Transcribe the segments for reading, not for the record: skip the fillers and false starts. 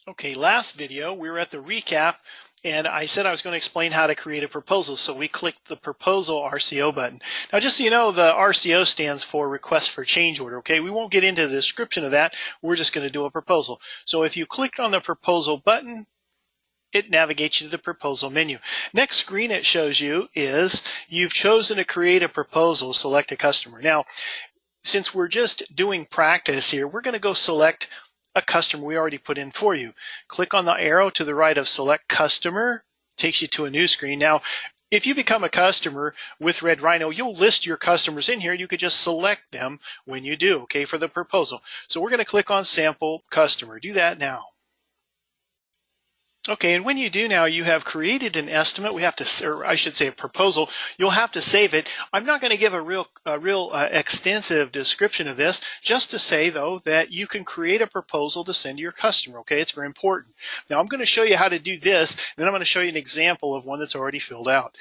Okay, last video we were at the recap and I said I was going to explain how to create a proposal. So we clicked the proposal RCO button. Now just so you know, the RCO stands for request for change order. Okay, we won't get into the description of that. We're just going to do a proposal. So if you clicked on the proposal button, it navigates you to the proposal menu. Next screen it shows you is you've chosen to create a proposal, select a customer. Now, since we're just doing practice here, we're going to go select a customer we already put in for you. Click on the arrow to the right of select customer, takes you to a new screen. Now, if you become a customer with Red Rhino, you'll list your customers in here. You could just select them when you do, okay, for the proposal. So we're going to click on sample customer. Do that now. Okay, and when you do now, you have created an estimate. We have to, or I should say a proposal. You'll have to save it. I'm not going to give a real extensive description of this, just to say, though, that you can create a proposal to send to your customer, okay? It's very important. Now, I'm going to show you how to do this, and then I'm going to show you an example of one that's already filled out.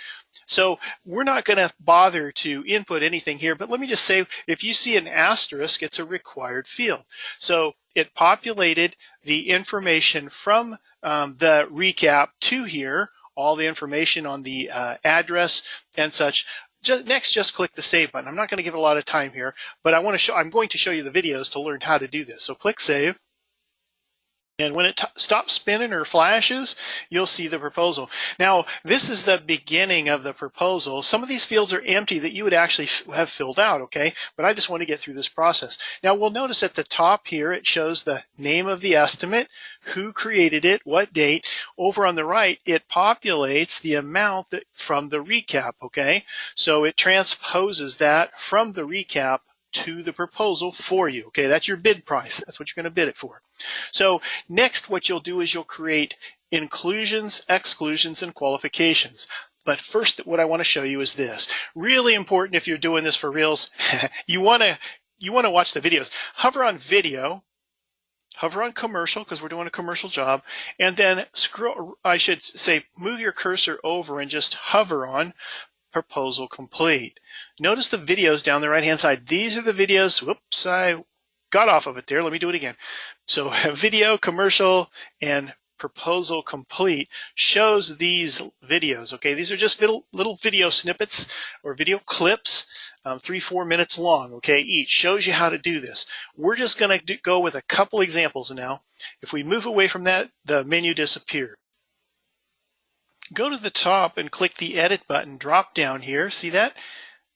So we're not going to bother to input anything here, but let me just say, if you see an asterisk, it's a required field. So it populated the information from the recap to here, all the information on the address and such. Next, just click the save button. I'm not going to give it a lot of time here, but I'm going to show you the videos to learn how to do this. So click save. And when it stops spinning or flashes, you'll see the proposal. Now, this is the beginning of the proposal. Some of these fields are empty that you would actually have filled out, okay? But I just want to get through this process. Now, we'll notice at the top here, it shows the name of the estimate, who created it, what date. Over on the right, it populates the amount from the recap, okay? So it transposes that from the recap to the proposal for you, okay? That's your bid price. That's what you're going to bid it for. So next, what you'll do is you'll create inclusions, exclusions, and qualifications. But first, what I want to show you is this. Really important if you're doing this for reals, you want to watch the videos. Hover on video, hover on commercial, because we're doing a commercial job, and then scroll, I should say, move your cursor over and just hover on proposal complete. Notice the videos down the right-hand side. These are the videos. Whoops, I got off of it there. Let me do it again. So video, commercial, and proposal complete shows these videos. Okay, these are just little video snippets or video clips, 3-4 minutes long. Okay, each shows you how to do this. We're just going to go with a couple examples now. If we move away from that, the menu disappears. Go to the top and click the edit button, drop down here, see that?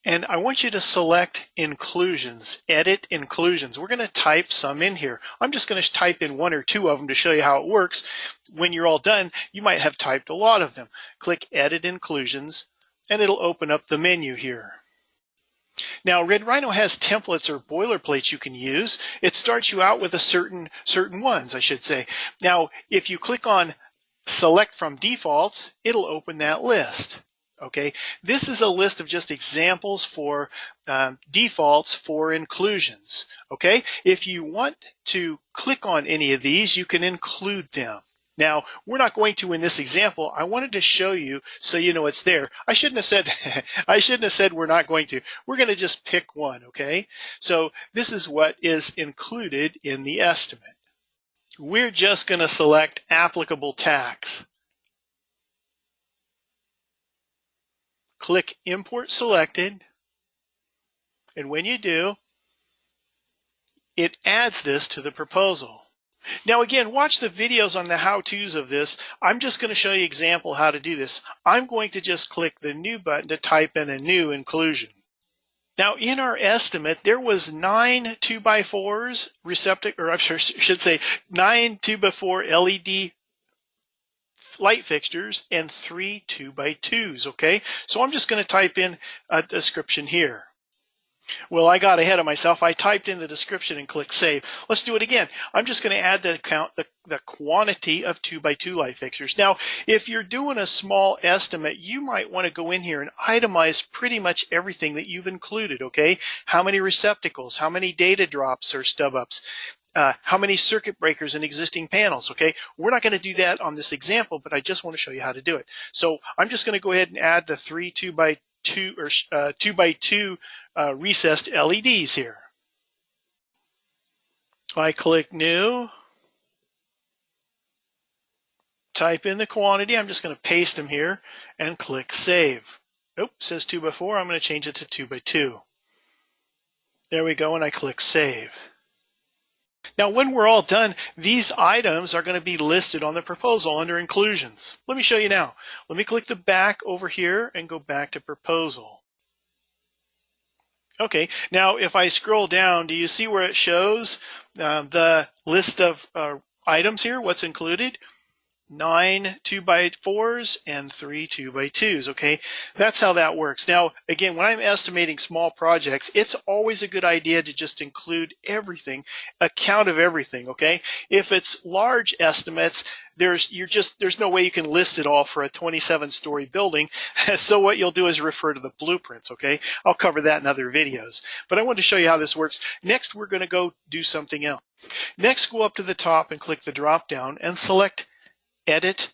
And I want you to select inclusions, edit inclusions. We're going to type some in here. I'm just going to type in 1 or 2 of them to show you how it works. When you're all done, you might have typed a lot of them. Click edit inclusions and it'll open up the menu here. Now, Red Rhino has templates or boilerplates you can use. It starts you out with a certain ones, I should say. Now, if you click on select from defaults, it'll open that list. Okay, this is a list of just examples for defaults for inclusions. Okay, if you want to click on any of these, you can include them. Now, we're not going to in this example. I wanted to show you so you know it's there. I shouldn't have said I shouldn't have said we're not going to. We're going to just pick one, okay? So this is what is included in the estimate. We're just going to select applicable tax. Click Import Selected, and when you do, it adds this to the proposal. Now again, watch the videos on the how-tos of this. I'm just going to show you an example how to do this. I'm going to just click the New button to type in a new inclusion. Now in our estimate, there was 9 2x4s receptacle, or I should say 9 2x4 LED light fixtures and 3 2x2s, okay? So I'm just going to type in a description here. Well, I got ahead of myself. I typed in the description and click save. Let's do it again. I'm just going to add the quantity of 2x2 light fixtures. Now, if you're doing a small estimate, you might want to go in here and itemize pretty much everything that you've included, okay? How many receptacles, how many data drops or stub ups, how many circuit breakers in existing panels, okay? We're not going to do that on this example, but I just want to show you how to do it. So I'm just going to go ahead and add the 3 2x2 or 2x2 recessed LEDs here. I click New, type in the quantity. I'm just going to paste them here and click Save. Oh, it says 2 by 4. I'm going to change it to 2 by 2. There we go, and I click Save. Now, when we're all done, these items are going to be listed on the proposal under Inclusions. Let me show you now. Let me click the back over here and go back to Proposal. Okay, now if I scroll down, do you see where it shows the list of items here, what's included? 9 2x4s and 3 2x2s. Okay, that's how that works. Now, again, when I'm estimating small projects, it's always a good idea to just include everything, a count of everything. Okay, if it's large estimates, there's no way you can list it all for a 27-story building. So what you'll do is refer to the blueprints. Okay, I'll cover that in other videos, but I wanted to show you how this works. Next, we're going to go do something else. Next, go up to the top and click the drop down and select Edit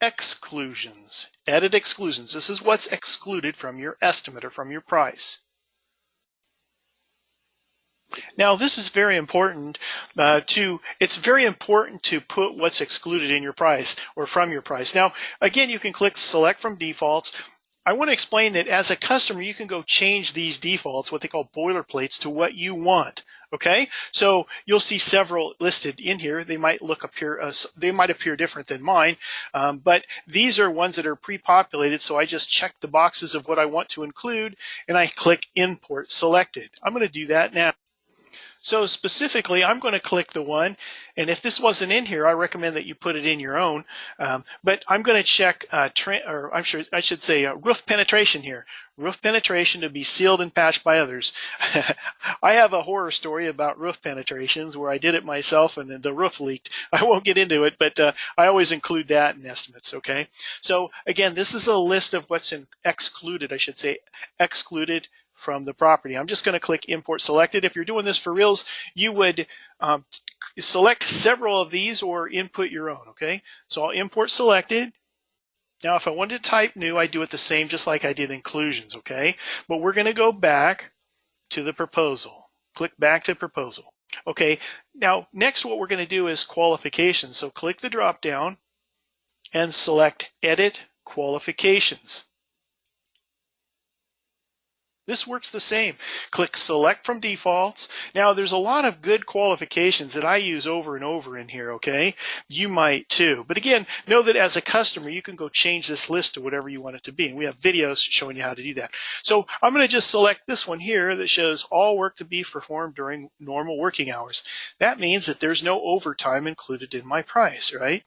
Exclusions. Edit Exclusions. This is what's excluded from your estimate or from your price. Now, this is very important it's very important to put what's excluded in your price or from your price. Now, again, you can click Select from Defaults. I want to explain that as a customer, you can go change these defaults, what they call boilerplates, to what you want. Okay, so you'll see several listed in here. They might appear different than mine, but these are ones that are pre-populated. So I just check the boxes of what I want to include, and I click Import Selected. I'm going to do that now. So specifically, I'm going to click the one, and if this wasn't in here, I recommend that you put it in your own. But I'm going to check, I should say roof penetration here. Roof penetration to be sealed and patched by others. I have a horror story about roof penetrations where I did it myself and then the roof leaked. I won't get into it, but I always include that in estimates, okay? So again, this is a list of what's excluded from the property. I'm just going to click Import Selected. If you're doing this for reals, you would select several of these or input your own, okay? So I'll Import Selected. Now, if I wanted to type new, I do it the same just like I did Inclusions, okay? But we're going to go back to the proposal. Click back to Proposal. Okay, now next what we're going to do is Qualifications. So click the drop down and select Edit Qualifications. This works the same. Click Select from Defaults. Now, there's a lot of good qualifications that I use over and over in here, okay? You might too. But again, know that as a customer, you can go change this list to whatever you want it to be. And we have videos showing you how to do that. So I'm going to just select this one here that shows all work to be performed during normal working hours. That means that there's no overtime included in my price, right?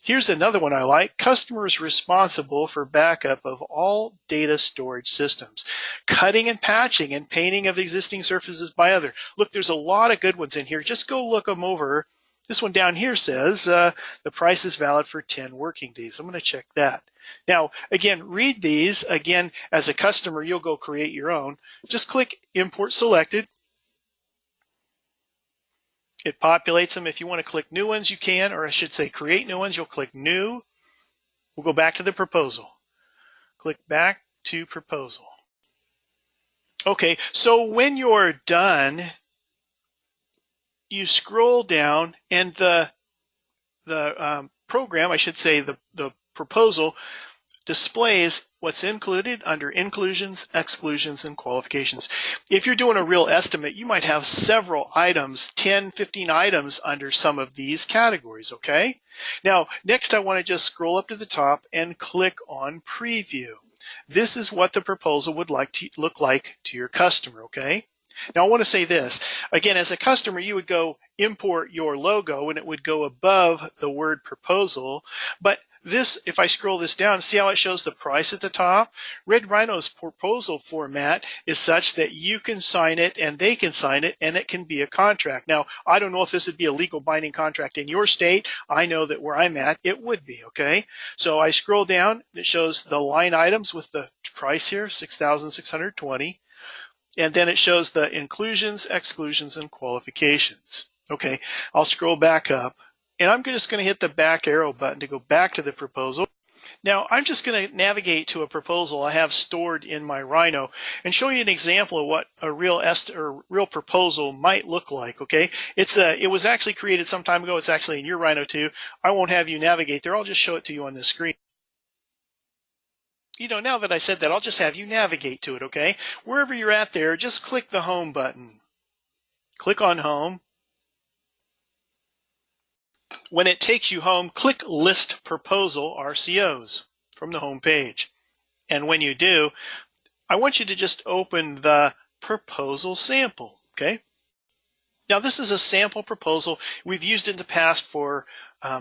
Here's another one I like. Customers responsible for backup of all data storage systems. Cutting and patching and painting of existing surfaces by other. Look, there's a lot of good ones in here. Just go look them over. This one down here says the price is valid for 10 working days. I'm going to check that. Now, again, read these. Again, as a customer, you'll go create your own. Just click Import Selected. It populates them. If you want to click new ones, you can, or I should say create new ones. You'll click New. We'll go back to the proposal. Click back to Proposal. Okay, so when you're done, you scroll down and the program, I should say the proposal, displays what's included under Inclusions, Exclusions, and Qualifications. If you're doing a real estimate, you might have several items, 10, 15 items under some of these categories, okay? Now, next I want to just scroll up to the top and click on Preview. This is what the proposal would like to look like to your customer, okay? Now, I want to say this. Again, as a customer, you would go import your logo and it would go above the word proposal, but this, if I scroll this down, see how it shows the price at the top? Red Rhino's proposal format is such that you can sign it and they can sign it and it can be a contract. Now, I don't know if this would be a legal binding contract in your state. I know that where I'm at, it would be, okay? So I scroll down, it shows the line items with the price here, $6,620. And then it shows the inclusions, exclusions, and qualifications. Okay, I'll scroll back up. And I'm just going to hit the back arrow button to go back to the proposal. Now, I'm just going to navigate to a proposal I have stored in my Rhino and show you an example of what a real proposal might look like. Okay, it was actually created some time ago. It's actually in your Rhino too. I won't have you navigate there. I'll just show it to you on the screen. Now that I said that, I'll just have you navigate to it. Okay, wherever you're at there, just click the Home button. Click on Home. When it takes you home, click List Proposal RCOs from the home page. And when you do, I want you to just open the proposal sample, okay? Now, this is a sample proposal. We've used it in the past for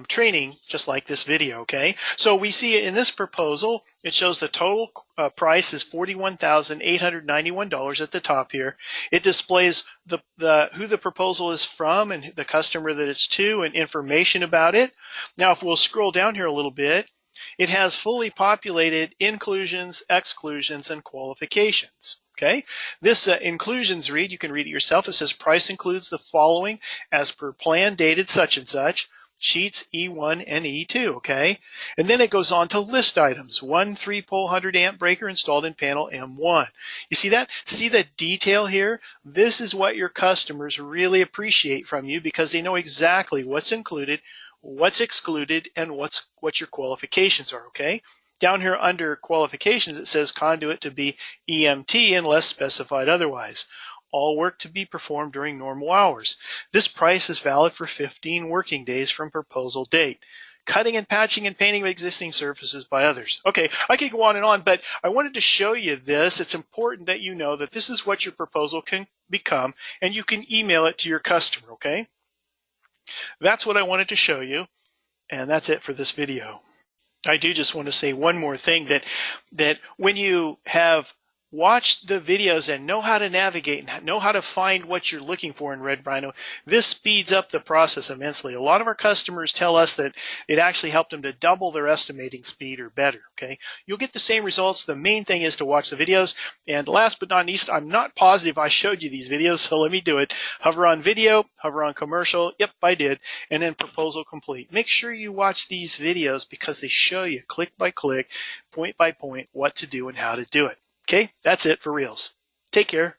training, just like this video, okay? So we see in this proposal, it shows the total price is $41,891 at the top here. It displays who the proposal is from and the customer that it's to and information about it. Now, if we'll scroll down here a little bit, it has fully populated inclusions, exclusions, and qualifications. Okay, this inclusions read, you can read it yourself. It says price includes the following as per plan dated such and such, sheets E1 and E2, okay? And then it goes on to list items, 1 3-pole 100 amp breaker installed in panel M1. You see that? See the detail here? This is what your customers really appreciate from you because they know exactly what's included, what's excluded, and what your qualifications are, okay? Down here under qualifications, it says conduit to be EMT unless specified otherwise. All work to be performed during normal hours. This price is valid for 15 working days from proposal date. Cutting and patching and painting of existing surfaces by others. Okay, I could go on, but I wanted to show you this. It's important that you know that this is what your proposal can become, and you can email it to your customer, okay? That's what I wanted to show you, and that's it for this video. I do just want to say one more thing, that when you have watched the videos and know how to navigate and know how to find what you're looking for in Red Rhino, this speeds up the process immensely. A lot of our customers tell us that it actually helped them to double their estimating speed or better, okay? You'll get the same results. The main thing is to watch the videos. And last but not least, I'm not positive I showed you these videos, so let me do it. Hover on video, hover on commercial. Yep, I did. And then proposal complete. Make sure you watch these videos because they show you click by click, point by point, what to do and how to do it. Okay, that's it for reals. Take care.